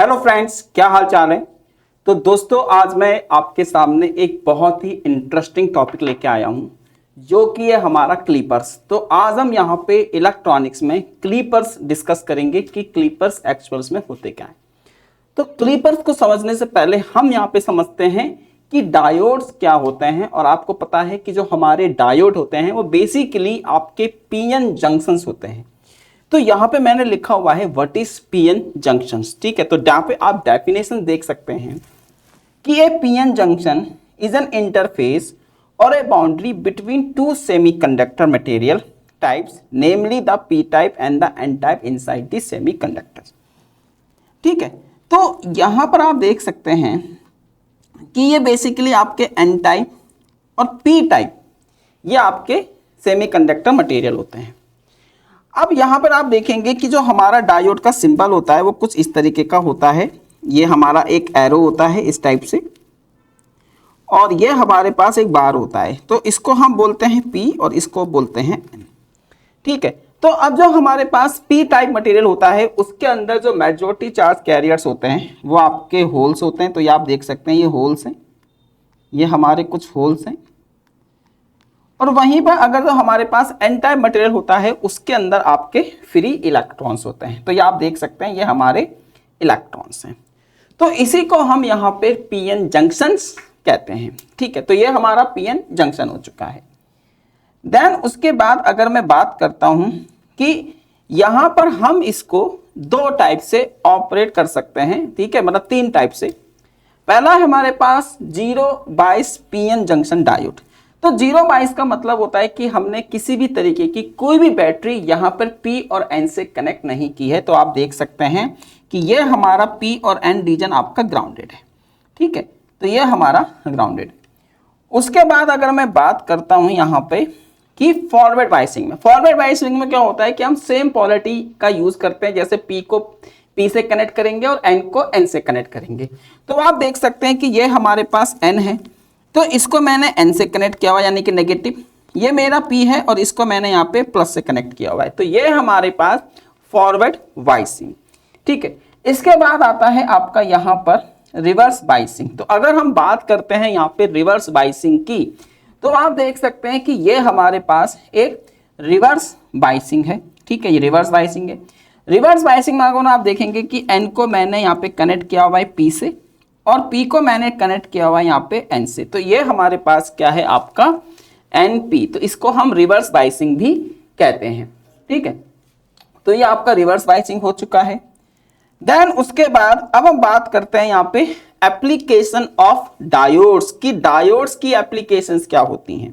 Hello friends, क्या हाल चाल है। तो दोस्तों, आज मैं आपके सामने एक बहुत ही इंटरेस्टिंग टॉपिक लेके आया हूं जो कि है हमारा क्लीपर्स। तो आज हम यहाँ पे इलेक्ट्रॉनिक्स में क्लीपर्स डिस्कस करेंगे कि क्लीपर्स एक्चुअल्स में होते क्या हैं। तो क्लीपर्स को समझने से पहले हम यहाँ पे समझते हैं कि डायोड्स क्या होते हैं। और आपको पता है कि जो हमारे डायोड होते हैं वो बेसिकली आपके पीएन जंक्शंस होते हैं। तो यहाँ पे मैंने लिखा हुआ है व्हाट इज पीएन जंक्शंस। ठीक है, तो यहाँ पे आप डेफिनेशन देख सकते हैं कि a PN junction is an interface और a boundary between two semiconductor material types, namely the P type and the N type inside the semiconductor. ठीक है, तो यहाँ पर आप देख सकते हैं कि ये बेसिकली आपके एन टाइप और पी टाइप ये आपके सेमीकंडक्टर मटेरियल होते हैं। अब यहाँ पर आप देखेंगे कि जो हमारा डायोड का सिंबल होता है वो कुछ इस तरीके का होता है। ये हमारा एक एरो होता है इस टाइप से, और ये हमारे पास एक बार होता है। तो इसको हम बोलते हैं पी और इसको बोलते हैं एन। ठीक है, तो अब जो हमारे पास पी टाइप मटेरियल होता है उसके अंदर जो मेजॉरिटी चार्ज कैरियर्स होते हैं वो आपके होल्स होते हैं। तो ये आप देख सकते हैं, ये होल्स हैं, ये हमारे कुछ होल्स हैं। और वहीं पर अगर जो हमारे पास एन टाइप मटेरियल होता है उसके अंदर आपके फ्री इलेक्ट्रॉन्स होते हैं। तो ये आप देख सकते हैं, ये हमारे इलेक्ट्रॉन्स हैं। तो इसी को हम यहाँ पे पीएन जंक्शंस कहते हैं। ठीक है, तो ये हमारा पीएन जंक्शन हो चुका है। देन उसके बाद अगर मैं बात करता हूँ कि यहाँ पर हम इसको दो टाइप से ऑपरेट कर सकते हैं। ठीक है, मतलब तीन टाइप से। पहला है हमारे पास 0-बाइस पीएन जंक्शन डायोड। तो 0-बाइस का मतलब होता है कि हमने किसी भी तरीके की कोई भी बैटरी यहाँ पर P और N से कनेक्ट नहीं की है। तो आप देख सकते हैं कि ये हमारा P और N रीजन आपका ग्राउंडेड है। ठीक है, तो ये हमारा ग्राउंडेड है। उसके बाद अगर मैं बात करता हूँ यहाँ पे कि फॉरवर्ड बायसिंग में क्या होता है कि हम सेम पोलैरिटी का यूज करते हैं। जैसे P को P से कनेक्ट करेंगे और N को N से कनेक्ट करेंगे। तो आप देख सकते हैं कि ये हमारे पास N है, तो इसको मैंने N से कनेक्ट किया हुआ यानी कि नेगेटिव। ये मेरा P है और इसको मैंने यहाँ पे प्लस से कनेक्ट किया हुआ है। तो ये हमारे पास फॉरवर्ड बायसिंग। ठीक है, इसके बाद आता है आपका यहाँ पर रिवर्स बायसिंग। तो अगर हम बात करते हैं यहाँ पे रिवर्स बायसिंग की, तो आप देख सकते हैं कि ये हमारे पास एक रिवर्स बायसिंग है। ठीक है, ये रिवर्स बायसिंग है। रिवर्स बायसिंग में अगर आप देखेंगे कि N को मैंने यहाँ पे कनेक्ट किया हुआ है P से और P को मैंने कनेक्ट किया हुआ है यहाँ पे N से। तो ये हमारे पास क्या है आपका NP। तो इसको हम रिवर्स बायसिंग भी कहते हैं। ठीक है, तो ये आपका रिवर्स बायसिंग हो चुका है। देन उसके बाद अब हम बात करते हैं यहाँ पे एप्लीकेशन ऑफ डायोड्स की। डायोड्स की एप्लीकेशंस क्या होती हैं।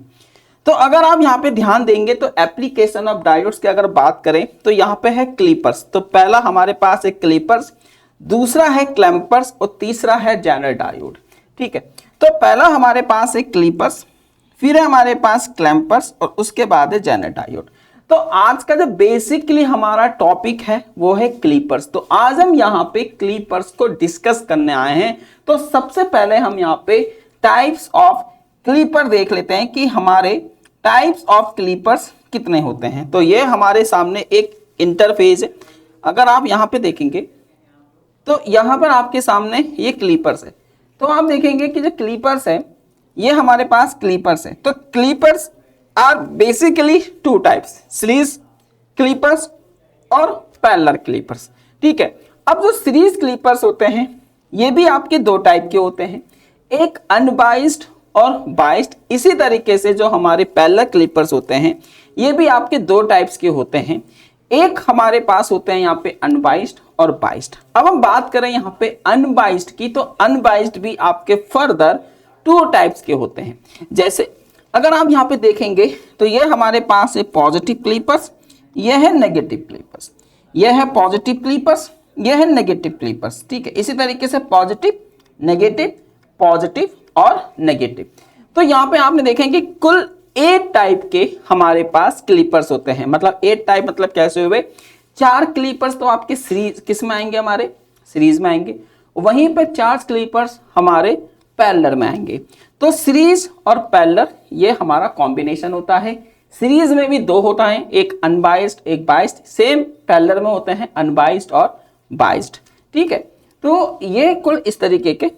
तो अगर आप यहाँ पे ध्यान देंगे तो एप्लीकेशन ऑफ डायोड्स की अगर बात करें तो यहाँ पे है क्लीपर्स। तो पहला हमारे पास है क्लीपर्स, दूसरा है क्लैंपर्स और तीसरा है जेनर डायोड। ठीक है, तो पहला हमारे पास है क्लीपर्स, फिर है हमारे पास क्लैंपर्स और उसके बाद है जेनर डायोड। तो आज का जो बेसिकली हमारा टॉपिक है वो है क्लीपर्स। तो आज हम यहाँ पे क्लीपर्स को डिस्कस करने आए हैं। तो सबसे पहले हम यहाँ पे टाइप्स ऑफ क्लीपर देख लेते हैं कि हमारे टाइप्स ऑफ क्लीपर्स कितने होते हैं। तो ये हमारे सामने एक इंटरफेस है। अगर आप यहाँ पे देखेंगे तो यहाँ पर आपके सामने ये क्लीपर्स है। तो आप देखेंगे कि जो क्लीपर्स है ये हमारे पास क्लीपर्स है। तो clippers are basically two types, series clippers और पैरेलल क्लीपर्स। ठीक है, अब जो सीरीज क्लीपर्स होते हैं ये भी आपके दो टाइप के होते हैं, एक अनबाइस्ड और बाइस्ड। इसी तरीके से जो हमारे पैरेलल क्लीपर्स होते हैं ये भी आपके दो टाइप्स के होते हैं। एक हमारे पास होते हैं यहाँ पे अनबाइस्ड और बाइस्ड। अब हम बात करें यहाँ पे अनबाइस्ड की, तो अनबाइस्ड भी आपके फर्दर टू टाइप्स के होते हैं। जैसे अगर आप यहाँ पे देखेंगे तो ये हमारे पास है पॉजिटिव क्लीपर्स, ये है नेगेटिव क्लीपर्स, ये है पॉजिटिव क्लीपर्स, ये है नेगेटिव क्लीपर्स। ठीक है, इसी तरीके से पॉजिटिव और नेगेटिव। तो यहाँ पे आपने देखेंगे कुल 8 टाइप के हमारे पास क्लीपर्स होते हैं। मतलब 8 टाइप मतलब कैसे हुए, 4 क्लीपर्स तो आपके सीरीज किस में आएंगे, हमारे सीरीज में आएंगे, वहीं पे 4 क्लीपर्स हमारे पैरेलल में आएंगे। तो सीरीज और पैरेलल ये हमारा कॉम्बिनेशन होता है। सीरीज में भी 2 होता है, एक अनबाइस्ड एक बाइस्ड, सेम पैरेलल में होते हैं अनबाइस्ड और बाइस्ड। ठीक है, तो ये कुल इस तरीके के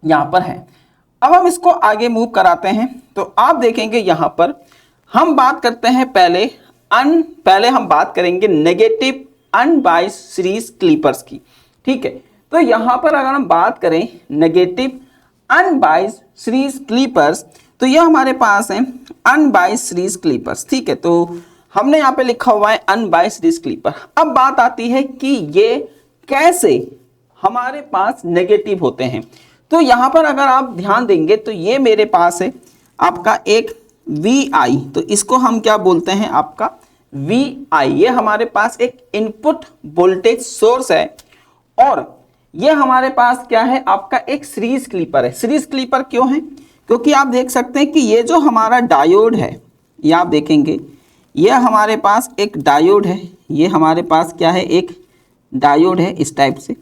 यहाँ पर है। अब हम इसको आगे मूव कराते हैं तो आप देखेंगे यहाँ पर हम बात करते हैं पहले हम बात करेंगे नेगेटिव अनबाइस्ड सीरीज क्लिपर्स की। ठीक है, तो यहाँ पर अगर हम बात करें नेगेटिव अनबाइस्ड सीरीज क्लिपर्स, तो ये हमारे पास है अनबाइस्ड सीरीज क्लिपर्स। ठीक है, तो हमने यहाँ पे लिखा हुआ है अनबाइस्ड सीरीज क्लिपर। अब बात आती है कि ये कैसे हमारे पास नेगेटिव होते हैं। तो यहाँ पर अगर आप ध्यान देंगे तो ये मेरे पास है आपका एक VI, तो इसको हम क्या बोलते हैं आपका VI। ये हमारे पास एक इनपुट वोल्टेज सोर्स है और ये हमारे पास क्या है आपका एक सीरीज क्लिपर है। सीरीज क्लिपर क्यों है? क्योंकि आप देख सकते हैं कि ये जो हमारा डायोड है, ये आप देखेंगे ये हमारे पास एक डायोड है, ये हमारे पास क्या है एक डायोड है इस टाइप से।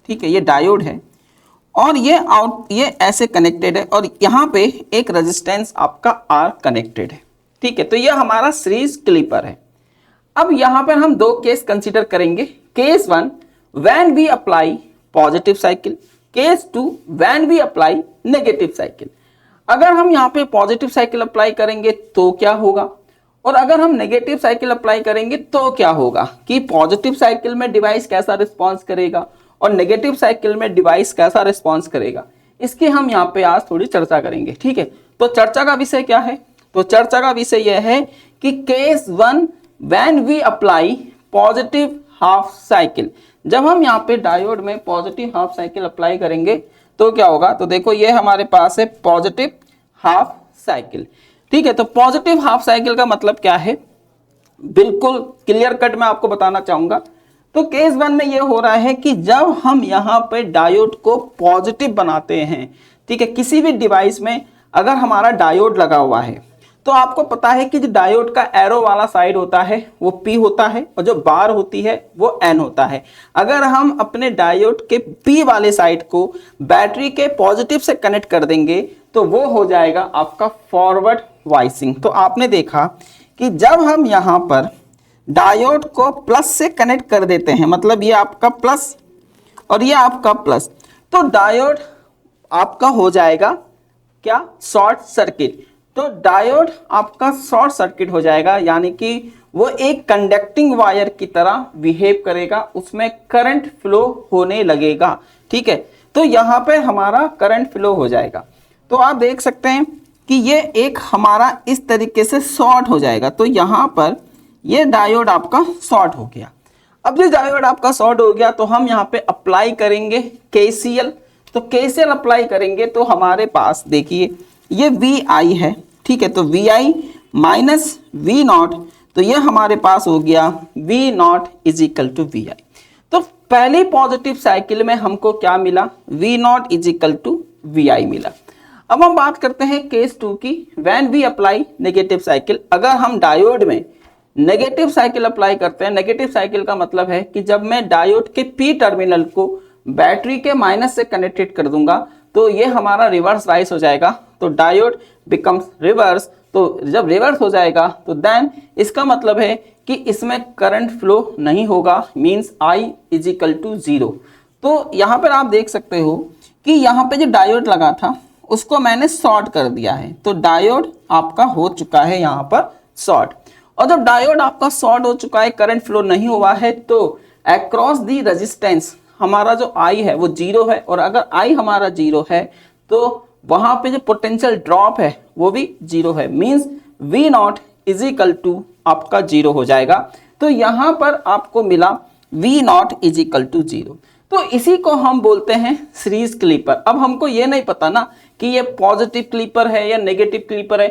ठीक है, ये डायोड है और ये ऐसे कनेक्टेड है और यहाँ पे एक रेजिस्टेंस आपका R कनेक्टेड है। ठीक है, तो ये हमारा सीरीज क्लिपर है। अब यहाँ पर हम दो केस कंसीडर करेंगे। Case 1 when we apply positive cycle, case 2 when we apply negative cycle. अगर हम यहाँ पे पॉजिटिव साइकिल अप्लाई करेंगे तो क्या होगा और अगर हम नेगेटिव साइकिल अप्लाई करेंगे तो क्या होगा, कि पॉजिटिव साइकिल में डिवाइस कैसा रिस्पॉन्स करेगा और नेगेटिव साइकिल में डिवाइस कैसा रिस्पॉन्स करेगा, इसकी हम यहाँ पे आज थोड़ी चर्चा करेंगे। ठीक है, तो चर्चा का विषय क्या है? तो चर्चा का विषय यह है कि case 1 when we apply positive half cycle, जब हम यहाँ पे डायोड में पॉजिटिव हाफ साइकिल अप्लाई करेंगे तो क्या होगा। तो देखो ये हमारे पास है पॉजिटिव हाफ साइकिल। ठीक है, तो पॉजिटिव हाफ साइकिल का मतलब क्या है, बिल्कुल क्लियर कट मैं आपको बताना चाहूंगा। तो केस 1 में ये हो रहा है कि जब हम यहाँ पे डायोड को पॉजिटिव बनाते हैं, ठीक है, किसी भी डिवाइस में अगर हमारा डायोड लगा हुआ है तो आपको पता है कि जो डायोड का एरो वाला साइड होता है वो P होता है और जो बार होती है वो N होता है। अगर हम अपने डायोड के P वाले साइड को बैटरी के पॉजिटिव से कनेक्ट कर देंगे तो वो हो जाएगा आपका फॉरवर्ड वाइसिंग। तो आपने देखा कि जब हम यहाँ पर डायोड को प्लस से कनेक्ट कर देते हैं, मतलब ये आपका प्लस और ये आपका प्लस, तो डायोड आपका हो जाएगा क्या, शॉर्ट सर्किट। तो डायोड आपका शॉर्ट सर्किट हो जाएगा, यानी कि वो एक कंडक्टिंग वायर की तरह बिहेव करेगा, उसमें करंट फ्लो होने लगेगा। ठीक है, तो यहाँ पे हमारा करंट फ्लो हो जाएगा। तो आप देख सकते हैं कि ये एक हमारा इस तरीके से शॉर्ट हो जाएगा। तो यहाँ पर ये डायोड आपका शॉर्ट हो गया। अब जो डायोड आपका शॉर्ट हो गया तो हम यहाँ पे अप्लाई करेंगे KCL। तो KCL अप्लाई करेंगे तो हमारे पास देखिए ये VI है। ठीक है, तो VI माइनस V0, तो ये हमारे पास हो गया V0 is equal to VI। तो पहली पॉजिटिव साइकिल में हमको क्या मिला, V0 is equal to VI मिला। अब हम बात करते हैं केस 2 की, when we apply negative cycle. अगर हम डायोड में नेगेटिव साइकिल अप्लाई करते हैं, नेगेटिव साइकिल का मतलब है कि जब मैं डायोड के P टर्मिनल को बैटरी के माइनस से कनेक्टेड कर दूंगा तो ये हमारा रिवर्स राइज हो जाएगा, तो डायोड बिकम्स रिवर्स। तो जब रिवर्स हो जाएगा तो देन इसका मतलब है कि इसमें करंट फ्लो नहीं होगा, means I is equal to 0। तो यहाँ पर आप देख सकते हो कि यहाँ पे जो डायोड लगा था उसको मैंने शॉर्ट कर दिया है, तो डायोड आपका हो चुका है यहाँ पर शॉर्ट। और जब डायोड आपका शॉर्ट हो चुका है, करंट फ्लो नहीं हुआ है, तो अक्रॉस दी रेजिस्टेंस हमारा जो I है वो 0 है, और अगर I हमारा 0 है तो वहां पे जो पोटेंशियल ड्रॉप है वो भी 0 है, means V0 is equal to आपका 0 हो जाएगा। तो यहाँ पर आपको मिला V0 इज इक्वल टू 0। तो इसी को हम बोलते हैं सीरीज क्लिपर। अब हमको ये नहीं पता ना कि ये पॉजिटिव क्लिपर है या नेगेटिव क्लिपर है,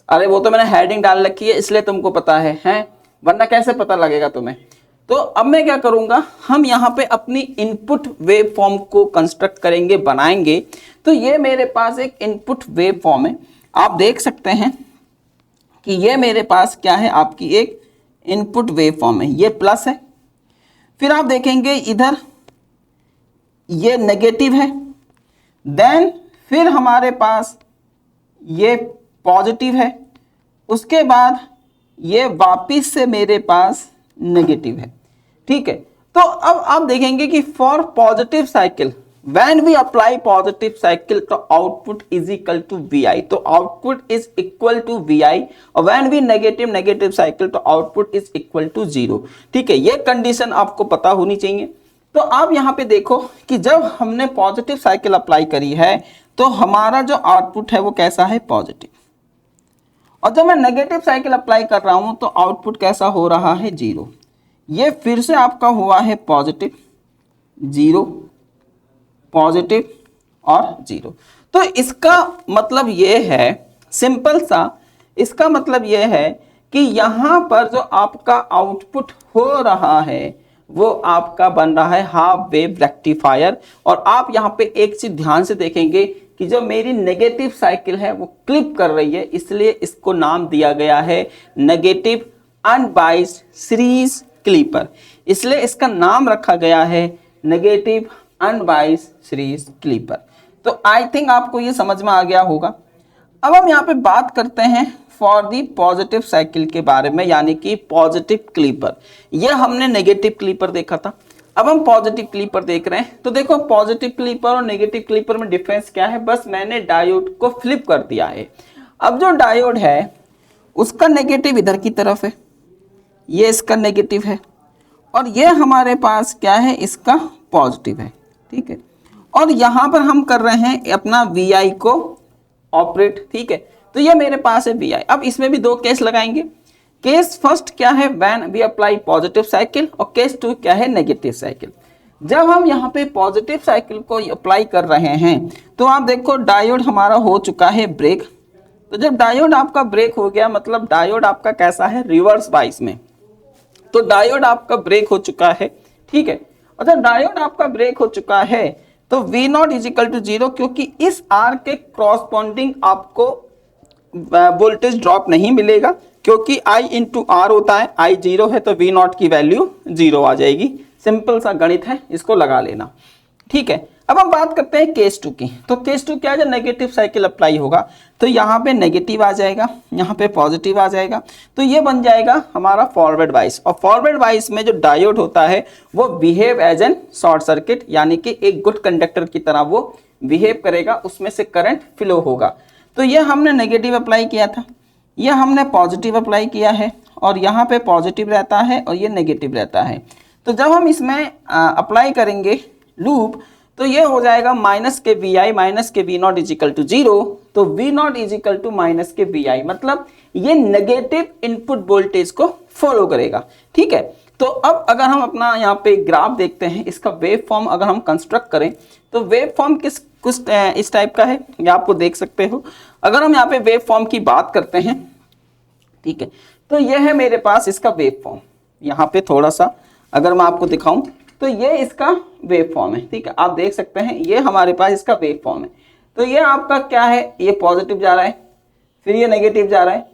अरे वो तो मैंने हेडिंग डाल रखी है इसलिए तुमको पता है, वरना कैसे पता लगेगा तुम्हें। तो अब मैं क्या करूंगा, हम यहाँ पे अपनी इनपुट वेव फॉर्म को कंस्ट्रक्ट करेंगे, बनाएंगे। तो ये मेरे पास एक इनपुट वेव फॉर्म है, आप देख सकते हैं कि ये मेरे पास क्या है, आपकी एक इनपुट वेव फॉर्म है। ये प्लस है, फिर आप देखेंगे इधर ये नेगेटिव है, देन फिर हमारे पास ये पॉजिटिव है, उसके बाद ये वापिस से मेरे पास नेगेटिव है। ठीक है, तो अब आप देखेंगे कि for positive cycle when we apply positive cycle तो output is equal to V I, तो output is equal to V I, और व्हेन वी नेगेटिव साइकिल तो output is equal to zero. ठीक है, ये कंडीशन आपको पता होनी चाहिए। तो आप यहाँ पे देखो कि जब हमने पॉजिटिव साइकिल अप्लाई करी है तो हमारा जो आउटपुट है वो कैसा है, पॉजिटिव, और जब मैं नेगेटिव साइकिल अप्लाई कर रहा हूं तो आउटपुट कैसा हो रहा है, जीरो। ये फिर से आपका हुआ है पॉजिटिव, जीरो, पॉजिटिव और जीरो। तो इसका मतलब ये है, सिंपल सा इसका मतलब ये है कि यहां पर जो आपका आउटपुट हो रहा है वो आपका बन रहा है हाफ वेव रेक्टिफायर। और आप यहां पे एक चीज ध्यान से देखेंगे कि जो मेरी नेगेटिव साइकिल है वो क्लिप कर रही है, इसलिए इसको नाम दिया गया है नेगेटिव अनबाइस्ड सीरीज क्लीपर, इसलिए इसका नाम रखा गया है नेगेटिव अनबाइस्ड सीरीज क्लीपर। तो आई थिंक आपको ये समझ में आ गया होगा। अब हम यहाँ पे बात करते हैं फॉर दी पॉजिटिव साइकिल के बारे में, यानी कि पॉजिटिव क्लीपर। ये हमने नेगेटिव क्लीपर देखा था, अब हम पॉजिटिव क्लीपर देख रहे हैं। तो देखो पॉजिटिव क्लीपर और नेगेटिव क्लीपर में डिफरेंस क्या है, बस मैंने डायोड को फ्लिप कर दिया है। अब जो डायोड है उसका नेगेटिव इधर की तरफ है, ये इसका नेगेटिव है, और ये हमारे पास क्या है, इसका पॉजिटिव है। ठीक है, और यहाँ पर हम कर रहे हैं अपना वी आई को ऑपरेट। ठीक है, तो ये मेरे पास है वी आई। अब इसमें भी दो केस लगाएंगे। केस फर्स्ट क्या है, when we apply positive cycle, और केस टू क्या है, नेगेटिव साइकिल। जब हम यहाँ पे पॉजिटिव साइकिल को अप्लाई कर रहे हैं तो आप देखो डायोड हमारा हो चुका है ब्रेक। तो जब डायोड आपका ब्रेक हो गया मतलब डायोड आपका कैसा है, रिवर्स बाइस में, तो डायोड आपका ब्रेक हो चुका है। ठीक है, और जब डायोड आपका ब्रेक हो चुका है तो V naught is equal to zero, क्योंकि इस R के क्रॉसपॉन्डिंग आपको वोल्टेज ड्रॉप नहीं मिलेगा, क्योंकि I इंटू आर होता है, I जीरो है तो V नॉट की वैल्यू जीरो आ जाएगी। सिंपल सा गणित है, इसको लगा लेना। ठीक है, अब हम बात करते हैं केस टू की। तो केस टू क्या है, जब नेगेटिव साइकिल अप्लाई होगा तो यहाँ पे नेगेटिव आ जाएगा, यहाँ पे पॉजिटिव आ जाएगा, तो ये बन जाएगा हमारा फॉरवर्ड वाइस। और फॉरवर्ड वाइस में जो डायोड होता है वो behave as an short circuit, यानी कि एक गुड कंडक्टर की तरह वो बिहेव करेगा, उसमें से करंट फ्लो होगा। तो ये हमने नेगेटिव अप्लाई किया था, ये हमने पॉजिटिव अप्लाई किया है, और यहाँ पे पॉजिटिव रहता है और ये नेगेटिव रहता है। तो जब हम इसमें अप्लाई करेंगे लूप तो ये हो जाएगा माइनस के वी आई माइनस के V naught equal to zero. तो V naught equal to minus के वी आई, मतलब ये नेगेटिव इनपुट वोल्टेज को फॉलो करेगा। ठीक है, तो अब अगर हम अपना यहाँ पे ग्राफ देखते हैं, इसका वेव फॉर्म अगर हम कंस्ट्रक्ट करें तो वेव फॉर्म कुछ इस टाइप का है, ये आपको देख सकते हो। अगर हम यहाँ पे वेव फॉर्म की बात करते हैं, ठीक है, तो ये है मेरे पास इसका वेव फॉर्म। यहाँ पे थोड़ा सा अगर मैं आपको दिखाऊं तो ये इसका वेव फॉर्म है। ठीक है, आप देख सकते हैं ये हमारे पास इसका वेव फॉर्म है। तो ये आपका क्या है, ये पॉजिटिव जा रहा है, फिर ये नेगेटिव जा रहा है,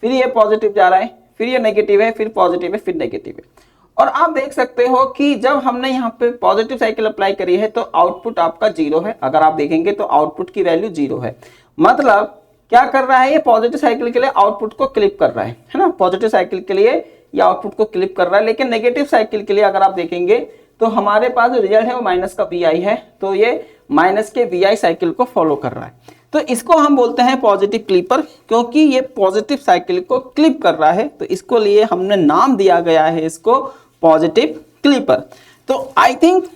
फिर ये पॉजिटिव जा रहा है, फिर ये नेगेटिव है, फिर पॉजिटिव है, फिर नेगेटिव है। और आप देख सकते हो कि जब हमने यहाँ पे पॉजिटिव साइकिल अप्लाई करी है तो आउटपुट आपका जीरो है। अगर आप देखेंगे तो आउटपुट की वैल्यू जीरो है, मतलब क्या कर रहा है, ये पॉजिटिव साइकिल के लिए आउटपुट को क्लिप कर रहा है ना, पॉजिटिव साइकिल के लिए ये आउटपुट को क्लिप कर रहा है। लेकिन नेगेटिव साइकिल के लिए अगर आप देखेंगे तो हमारे पास जो रिजल्ट है वो माइनस का वी आई है, तो ये माइनस के वी आई साइकिल को फॉलो कर रहा है। तो इसको हम बोलते हैं पॉजिटिव क्लिपर, क्योंकि ये पॉजिटिव साइकिल को क्लिप कर रहा है, तो इसको लिए हमने नाम दिया गया है इसको पॉजिटिव क्लिपर। तो आई थिंक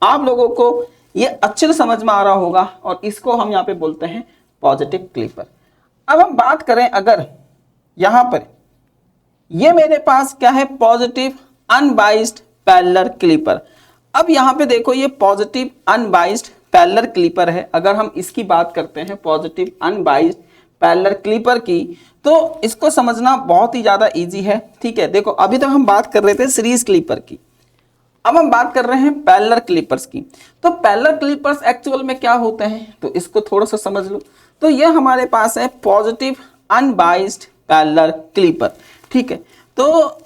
आप लोगों को ये अच्छे से समझ में आ रहा होगा, और इसको हम यहाँ पे बोलते हैं पॉजिटिव क्लिपर। अब हम बात करें अगर यहाँ पर ये मेरे पास क्या है, पॉजिटिव अनबाइस्ड पैरेलल क्लिपर। अब यहाँ पे देखो ये पॉजिटिव अनबाइस्ड पैरेलल क्लिपर है। अगर हम इसकी बात करते हैं पॉजिटिव अनबाइस्ड पैरेलल क्लिपर की, तो इसको समझना बहुत ही ज़्यादा इजी है। ठीक है, देखो अभी तक हम बात कर रहे थे सीरीज क्लिपर की, अब हम बात कर रहे हैं पैरेलल क्लिपर्स की। तो पैरेलल क्लिपर्स एक्चुअल में क्या होते हैं, तो इसको थोड़ा सा समझ लो। तो ये हमारे पास है पॉजिटिव अनबाइस्ड पैरेलल क्लिपर। ठीक है, तो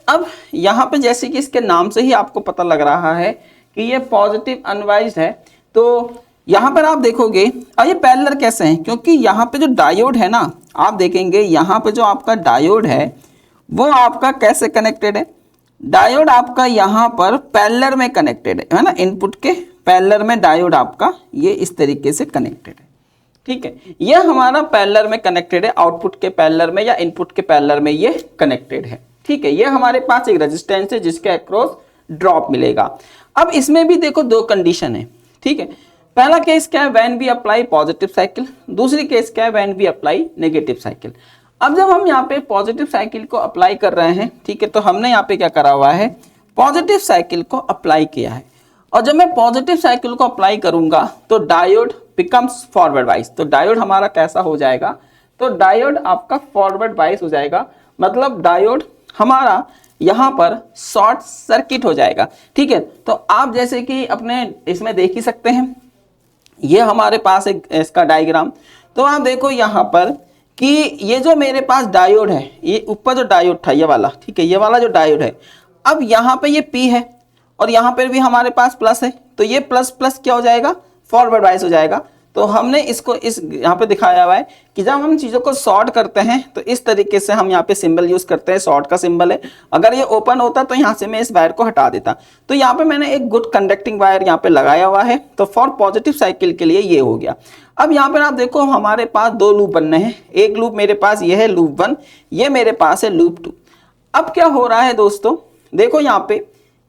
अब यहाँ पे जैसे कि इसके नाम से ही आपको पता लग रहा है कि ये पॉजिटिव अनबाइस्ड है, तो यहाँ पर आप देखोगे और ये पैरेलल कैसे हैं, क्योंकि यहाँ पे जो डायोड है ना, आप देखेंगे यहाँ पे जो आपका डायोड है वो आपका कैसे कनेक्टेड है, डायोड आपका यहाँ पर पैरेलल में कनेक्टेड है ना, इनपुट के पैरेलल में डायोड आपका ये इस तरीके से कनेक्टेड है। ठीक है, ये हमारा पैरेलल में कनेक्टेड है, आउटपुट के पैरेलल में या इनपुट के पैरेलल में ये कनेक्टेड है। ठीक है, ये हमारे पास एक रेजिस्टेंस है जिसके अक्रॉस ड्रॉप मिलेगा। अब इसमें भी देखो दो कंडीशन है। ठीक है, पहला केस क्या है, when we apply positive cycle, दूसरी केस क्या है, when we apply negative cycle. अब जब हम यहाँ पे पॉजिटिव साइकिल को अप्लाई कर रहे हैं, ठीक है, तो हमने यहाँ पे क्या करा हुआ है, पॉजिटिव साइकिल को अप्लाई किया है। और जब मैं पॉजिटिव साइकिल को अप्लाई करूंगा तो डायोड बिकम्स फॉरवर्ड वाइज, तो डायोड हमारा कैसा हो जाएगा, तो डायोड आपका फॉरवर्ड वाइज हो जाएगा, मतलब डायोड हमारा यहाँ पर शॉर्ट सर्किट हो जाएगा। ठीक है, तो आप जैसे कि अपने इसमें देख ही सकते हैं, ये हमारे पास एक इसका डायग्राम, तो आप देखो यहाँ पर कि ये जो मेरे पास डायोड है, ये ऊपर जो डायोड था ये वाला, ठीक है, ये वाला जो डायोड है, अब यहाँ पे ये P है और यहाँ पर भी हमारे पास प्लस है, तो ये प्लस प्लस क्या हो जाएगा, फॉरवर्ड वाइज हो जाएगा। तो हमने इसको इस यहाँ पे दिखाया हुआ है कि जब हम चीज़ों को शॉर्ट करते हैं तो इस तरीके से हम यहाँ पे सिंबल यूज करते हैं, शॉर्ट का सिंबल है। अगर ये ओपन होता तो यहाँ से मैं इस वायर को हटा देता, तो यहाँ पे मैंने एक गुड कंडक्टिंग वायर यहाँ पे लगाया हुआ है, तो फॉर पॉजिटिव साइकिल के लिए ये हो गया। अब यहाँ पर आप देखो हमारे पास दो लूप बनने हैं, एक लूप मेरे पास ये है लूप 1, ये मेरे पास है लूप 2। अब क्या हो रहा है दोस्तों, देखो यहाँ पे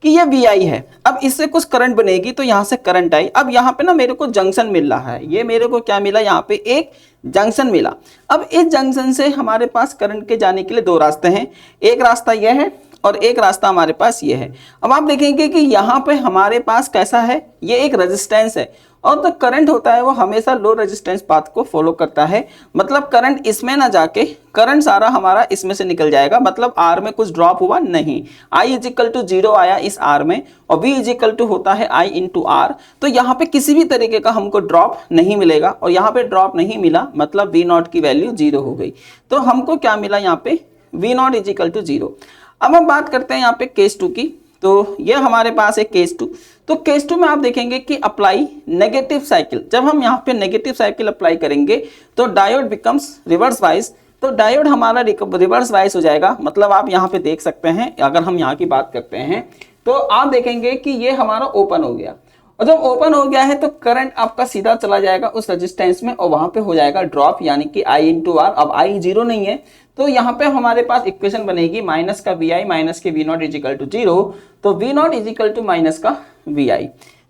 कि ये VI है, अब इससे कुछ करंट बनेगी तो यहाँ से करंट आई। अब यहाँ पे ना मेरे को जंक्शन मिल रहा है, ये मेरे को क्या मिला, यहाँ पे एक जंक्शन मिला। अब इस जंक्शन से हमारे पास करंट के जाने के लिए दो रास्ते हैं, एक रास्ता यह है और एक रास्ता हमारे पास ये है। अब आप देखेंगे कि यहाँ पे हमारे पास कैसा है, ये एक रेजिस्टेंस है और तो करंट होता है वो हमेशा लो रेजिस्टेंस पाथ को फॉलो करता है, मतलब करंट इसमें ना जाके करंट सारा हमारा इसमें से निकल जाएगा, मतलब आर में कुछ ड्रॉप हुआ नहीं, I इजिकल टू 0 आया इस आर में और V इजिकल टू होता है I इंटू आर, तो यहाँ पे किसी भी तरीके का हमको ड्रॉप नहीं मिलेगा और यहाँ पे ड्रॉप नहीं मिला मतलब V0 की वैल्यू 0 हो गई। तो हमको क्या मिला यहाँ पे, V0 इजिकल टू 0। अब हम बात करते हैं यहाँ पे केस 2 की, तो ये हमारे पास है केस 2। तो केस 2 में आप देखेंगे कि अप्लाई नेगेटिव साइकिल, जब हम यहाँ पे नेगेटिव साइकिल अप्लाई करेंगे तो डायोड बिकम्स रिवर्स वाइज, तो डायोड हमारा रिवर्स वाइज हो जाएगा। मतलब आप यहाँ पे देख सकते हैं, अगर हम यहाँ की बात करते हैं तो आप देखेंगे कि ये हमारा ओपन हो गया और जब ओपन हो गया है तो करंट आपका सीधा चला जाएगा उस रेजिस्टेंस में और वहां पे हो जाएगा ड्रॉप, यानी कि I इंटू आर। अब I 0 नहीं है तो यहाँ पे हमारे पास इक्वेशन बनेगी माइनस का VI माइनस के V0 इजिकल टू 0, तो V0 इजिकल टू माइनस का VI।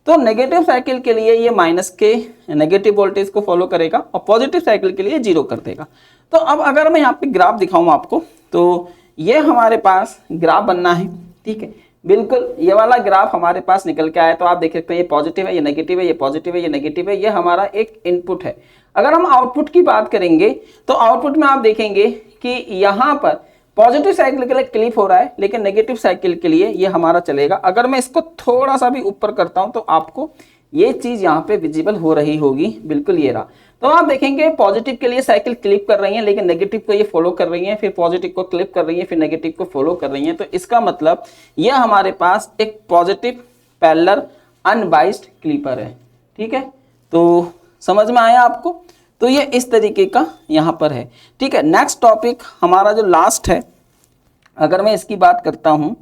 तो नेगेटिव साइकिल के लिए ये माइनस के नेगेटिव वोल्टेज को फॉलो करेगा और पॉजिटिव साइकिल के लिए 0 कर देगा। तो अब अगर मैं यहाँ पे ग्राफ दिखाऊं आपको, तो ये हमारे पास ग्राफ बनना है, ठीक है, बिल्कुल ये वाला ग्राफ हमारे पास निकल के आया। तो आप देख सकते हैं ये पॉजिटिव है, ये नेगेटिव है, ये पॉजिटिव है, ये नेगेटिव है, ये हमारा एक इनपुट है। अगर हम आउटपुट की बात करेंगे तो आउटपुट में आप देखेंगे कि यहाँ पर पॉजिटिव साइकिल के लिए क्लिप हो रहा है लेकिन नेगेटिव साइकिल के लिए ये हमारा चलेगा। अगर मैं इसको थोड़ा सा भी ऊपर करता हूं तो आपको ये चीज यहाँ पे विजिबल हो रही होगी, बिल्कुल ये रहा। तो आप देखेंगे पॉजिटिव के लिए साइकिल क्लिप कर रही है लेकिन नेगेटिव को ये फॉलो कर रही है, फिर पॉजिटिव को क्लिप कर रही है, फिर नेगेटिव को फॉलो कर रही है। तो इसका मतलब ये हमारे पास एक पॉजिटिव पैरेलल अनबाइस्ड क्लिपर है। ठीक है, तो समझ में आया आपको? तो ये इस तरीके का यहाँ पर है। ठीक है, नेक्स्ट टॉपिक हमारा जो लास्ट है, अगर मैं इसकी बात करता हूँ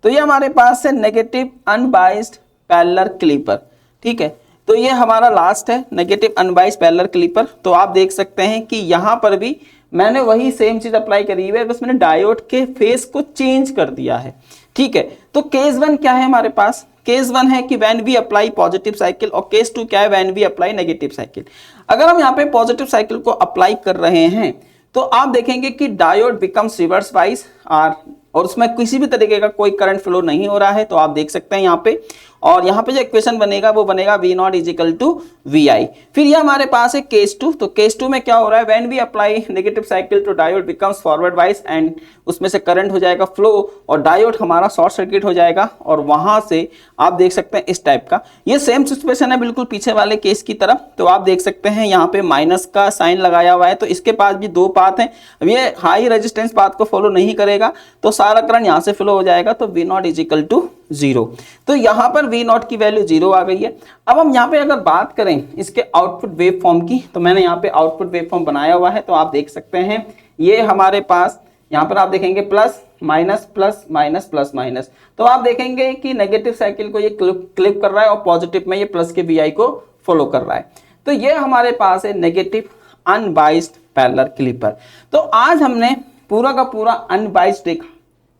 तो ये हमारे पास है नेगेटिव अनबाइस्ड पैरेलल क्लिपर। ठीक है, तो ये हमारा लास्ट है नेगेटिव अनबाइस्ड पैरेलल क्लिपर। तो आप देख सकते हैं कि यहाँ पर भी मैंने वही सेम चीज अप्लाई करी हुई है, बस मैंने डायोड के फेस को चेंज कर दिया है। ठीक है, तो केस 1 क्या है हमारे पास, केस 1 है कि when we apply positive cycle और केस 2 क्या है, when we apply negative cycle. अगर हम यहाँ पे पॉजिटिव साइकिल को अप्लाई कर रहे हैं तो आप देखेंगे कि डायोड बिकम्स रिवर्स वाइज आर और उसमें किसी भी तरीके का कोई करंट फ्लो नहीं हो रहा है। तो आप देख सकते हैं यहाँ पे, और यहाँ पे जो इक्वेशन बनेगा वो बनेगा V0 इजिकल टू VI। फिर ये हमारे पास है केस 2। तो केस 2 में क्या हो रहा है, when we apply negative cycle तो diode becomes forward wise and उसमें से करंट हो जाएगा फ्लो और डायोड हमारा शॉर्ट सर्किट हो जाएगा और वहां से आप देख सकते हैं इस टाइप का ये सेम सिचुएशन है बिल्कुल पीछे वाले केस की तरफ। तो आप देख सकते हैं यहाँ पे माइनस का साइन लगाया हुआ है, तो इसके पास भी दो पाथ हैं। अब ये हाई रेजिस्टेंस पाथ को फॉलो नहीं करेगा तो सारा करंट यहाँ से फ्लो हो जाएगा, तो V0 इजिकल टू 0। तो यहाँ पर V0 की वैल्यू 0 आ गई है। अब हम यहाँ पे अगर बात करें इसके आउटपुट वेव फॉर्म की, तो मैंने यहाँ पे आउटपुट वेव फॉर्म बनाया हुआ है। तो आप देख सकते हैं ये हमारे पास यहाँ पर आप देखेंगे plus minus plus minus plus minus, तो आप देखेंगे कि नेगेटिव साइकिल को ये क्लिप कर रहा है और पॉजिटिव में ये प्लस के VI को फॉलो कर रहा है। तो ये हमारे पास है नेगेटिव अनबाइस्ड पैरेलल क्लिपर। तो आज हमने पूरा का पूरा अनबाइस्ड देखा,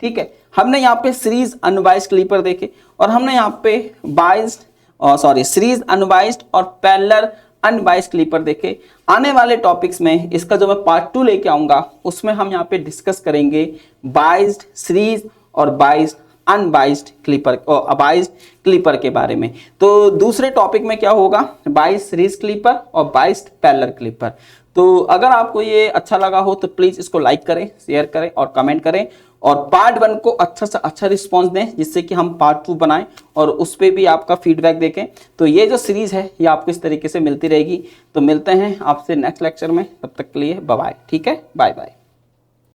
ठीक है। हमने यहाँ पे सीरीज अनबाइस्ड क्लिपर देखे और हमने यहाँ पे सीरीज अनबाइस्ड और पैरेलल अनबाइस्ड क्लिपर देखे। आने वाले टॉपिक्स में इसका जो मैं पार्ट 2 लेके आऊंगा उसमें हम यहाँ पे डिस्कस करेंगे बाइस्ड सीरीज और बाइस्ड अनबाइस्ड क्लिपर और अबाइस्ड क्लिपर के बारे में। तो दूसरे टॉपिक में क्या होगा, बाइस्ड सीरीज क्लिपर और बाइस्ड पैरेलल क्लिपर। तो अगर आपको ये अच्छा लगा हो तो प्लीज इसको लाइक करें, शेयर करें और कमेंट करें और पार्ट 1 को अच्छा से अच्छा रिस्पांस दें जिससे कि हम पार्ट 2 बनाएं और उस पर भी आपका फीडबैक देखें। तो ये जो सीरीज है ये आपको इस तरीके से मिलती रहेगी। तो मिलते हैं आपसे नेक्स्ट लेक्चर में, तब तक के लिए बाय बाय। ठीक है, बाय बाय।